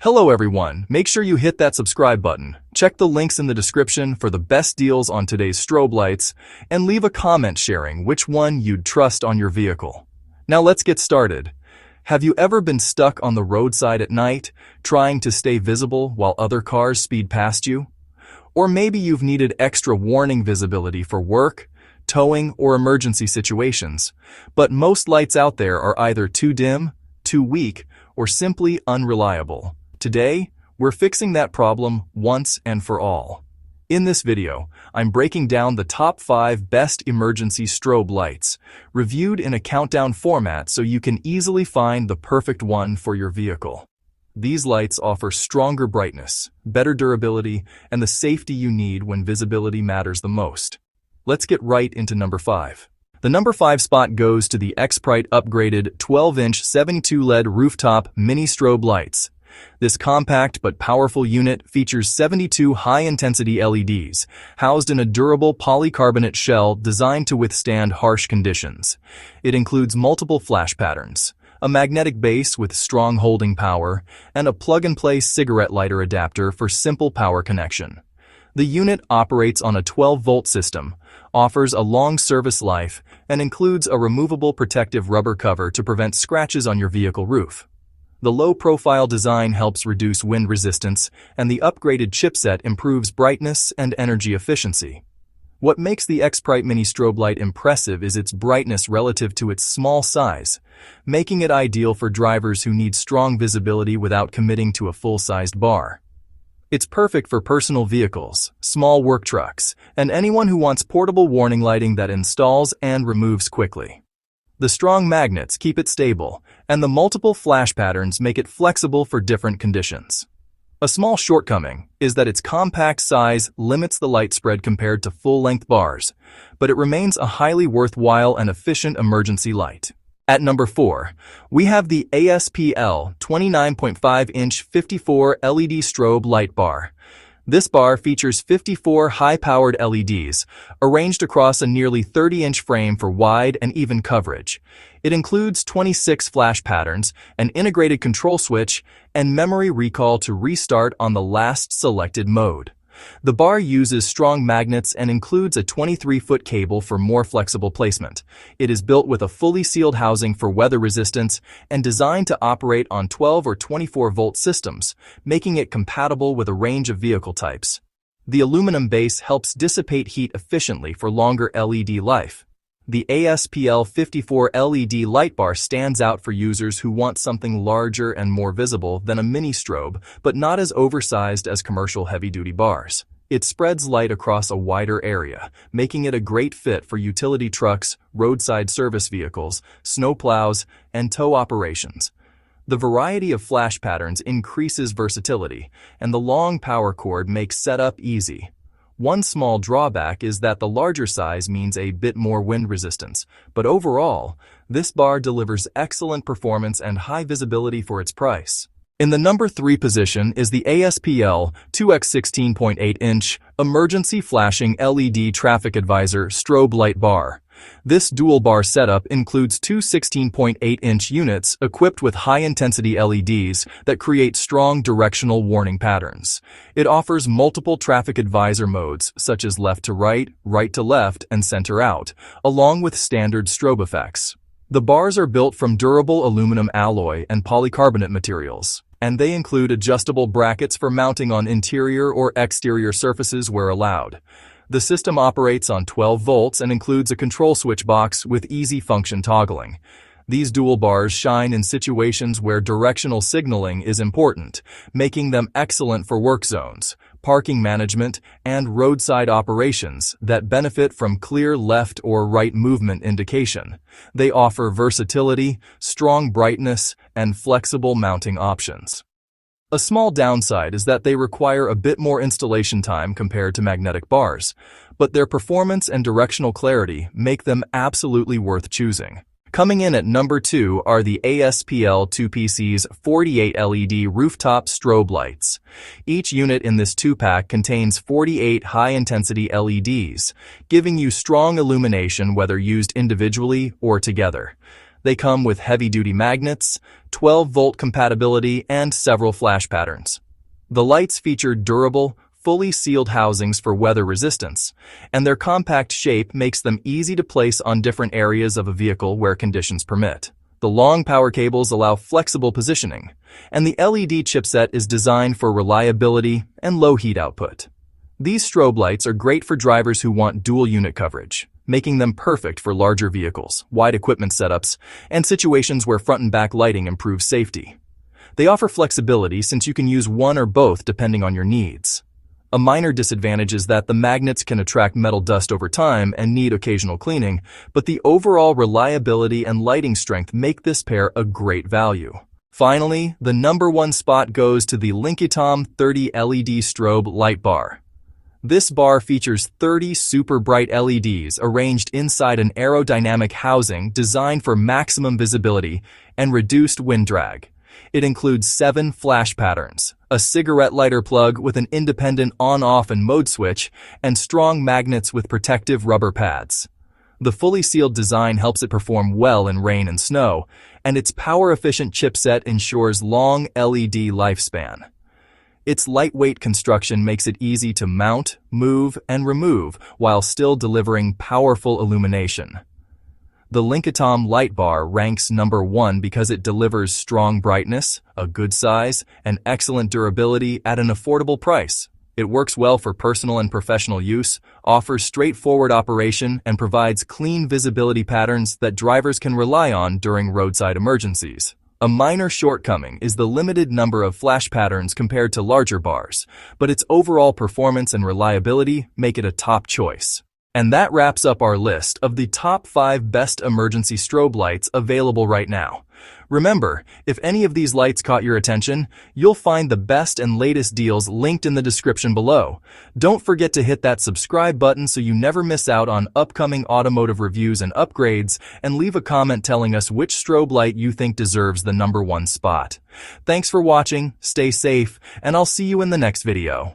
Hello everyone, make sure you hit that subscribe button, check the links in the description for the best deals on today's strobe lights, and leave a comment sharing which one you'd trust on your vehicle. Now let's get started. Have you ever been stuck on the roadside at night, trying to stay visible while other cars speed past you? Or maybe you've needed extra warning visibility for work, towing, or emergency situations, but most lights out there are either too dim, too weak, or simply unreliable. Today, we're fixing that problem once and for all. In this video, I'm breaking down the top 5 best emergency strobe lights, reviewed in a countdown format so you can easily find the perfect one for your vehicle. These lights offer stronger brightness, better durability, and the safety you need when visibility matters the most. Let's get right into number 5. The number 5 spot goes to the Xprite upgraded 12-inch 72 LED rooftop mini strobe lights. This compact but powerful unit features 72 high-intensity LEDs, housed in a durable polycarbonate shell designed to withstand harsh conditions. It includes multiple flash patterns, a magnetic base with strong holding power, and a plug-and-play cigarette lighter adapter for simple power connection. The unit operates on a 12-volt system, offers a long service life, and includes a removable protective rubber cover to prevent scratches on your vehicle roof. The low-profile design helps reduce wind resistance, and the upgraded chipset improves brightness and energy efficiency. What makes the Xprite mini strobe light impressive is its brightness relative to its small size, making it ideal for drivers who need strong visibility without committing to a full-sized bar. It's perfect for personal vehicles, small work trucks, and anyone who wants portable warning lighting that installs and removes quickly. The strong magnets keep it stable, and the multiple flash patterns make it flexible for different conditions. A small shortcoming is that its compact size limits the light spread compared to full-length bars, but it remains a highly worthwhile and efficient emergency light. At number 4, we have the ASPL 29.5-inch 54 LED strobe light bar. This bar features 54 high-powered LEDs, arranged across a nearly 30-inch frame for wide and even coverage. It includes 26 flash patterns, an integrated control switch, and memory recall to restart on the last selected mode. The bar uses strong magnets and includes a 23-foot cable for more flexible placement. It is built with a fully sealed housing for weather resistance and designed to operate on 12 or 24-volt systems, making it compatible with a range of vehicle types. The aluminum base helps dissipate heat efficiently for longer LED life. The ASPL 54 LED light bar stands out for users who want something larger and more visible than a mini strobe, but not as oversized as commercial heavy-duty bars. It spreads light across a wider area, making it a great fit for utility trucks, roadside service vehicles, snowplows, and tow operations. The variety of flash patterns increases versatility, and the long power cord makes setup easy. One small drawback is that the larger size means a bit more wind resistance, but overall, this bar delivers excellent performance and high visibility for its price. In the number 3 position is the ASPL 2x16.8-inch Emergency Flashing LED Traffic Advisor Strobe Light Bar. This dual-bar setup includes two 16.8-inch units equipped with high-intensity LEDs that create strong directional warning patterns. It offers multiple traffic advisor modes such as left to right, right to left, and center out, along with standard strobe effects. The bars are built from durable aluminum alloy and polycarbonate materials, and they include adjustable brackets for mounting on interior or exterior surfaces where allowed. The system operates on 12 volts and includes a control switch box with easy function toggling. These dual bars shine in situations where directional signaling is important, making them excellent for work zones, parking management, and roadside operations that benefit from clear left or right movement indication. They offer versatility, strong brightness, and flexible mounting options. A small downside is that they require a bit more installation time compared to magnetic bars, but their performance and directional clarity make them absolutely worth choosing. Coming in at number 2 are the ASPL 2PC's 48 LED Rooftop Strobe Lights. Each unit in this 2-pack contains 48 high-intensity LEDs, giving you strong illumination whether used individually or together. They come with heavy-duty magnets, 12-volt compatibility, and several flash patterns. The lights feature durable, fully sealed housings for weather resistance, and their compact shape makes them easy to place on different areas of a vehicle where conditions permit. The long power cables allow flexible positioning, and the LED chipset is designed for reliability and low heat output. These strobe lights are great for drivers who want dual unit coverage, making them perfect for larger vehicles, wide equipment setups, and situations where front and back lighting improves safety. They offer flexibility since you can use one or both depending on your needs. A minor disadvantage is that the magnets can attract metal dust over time and need occasional cleaning, but the overall reliability and lighting strength make this pair a great value. Finally, the #1 spot goes to the LINKITOM 30 LED strobe light bar. This bar features 30 super bright LEDs arranged inside an aerodynamic housing designed for maximum visibility and reduced wind drag. It includes 7 flash patterns, a cigarette lighter plug with an independent on-off and mode switch, and strong magnets with protective rubber pads. The fully sealed design helps it perform well in rain and snow, and its power-efficient chipset ensures long LED lifespan. Its lightweight construction makes it easy to mount, move, and remove while still delivering powerful illumination. The LINKITOM light bar ranks #1 because it delivers strong brightness, a good size, and excellent durability at an affordable price. It works well for personal and professional use, offers straightforward operation, and provides clean visibility patterns that drivers can rely on during roadside emergencies. A minor shortcoming is the limited number of flash patterns compared to larger bars, but its overall performance and reliability make it a top choice. And that wraps up our list of the top 5 best emergency strobe lights available right now. Remember, if any of these lights caught your attention, you'll find the best and latest deals linked in the description below. Don't forget to hit that subscribe button so you never miss out on upcoming automotive reviews and upgrades, and leave a comment telling us which strobe light you think deserves the #1 spot. Thanks for watching, stay safe, and I'll see you in the next video.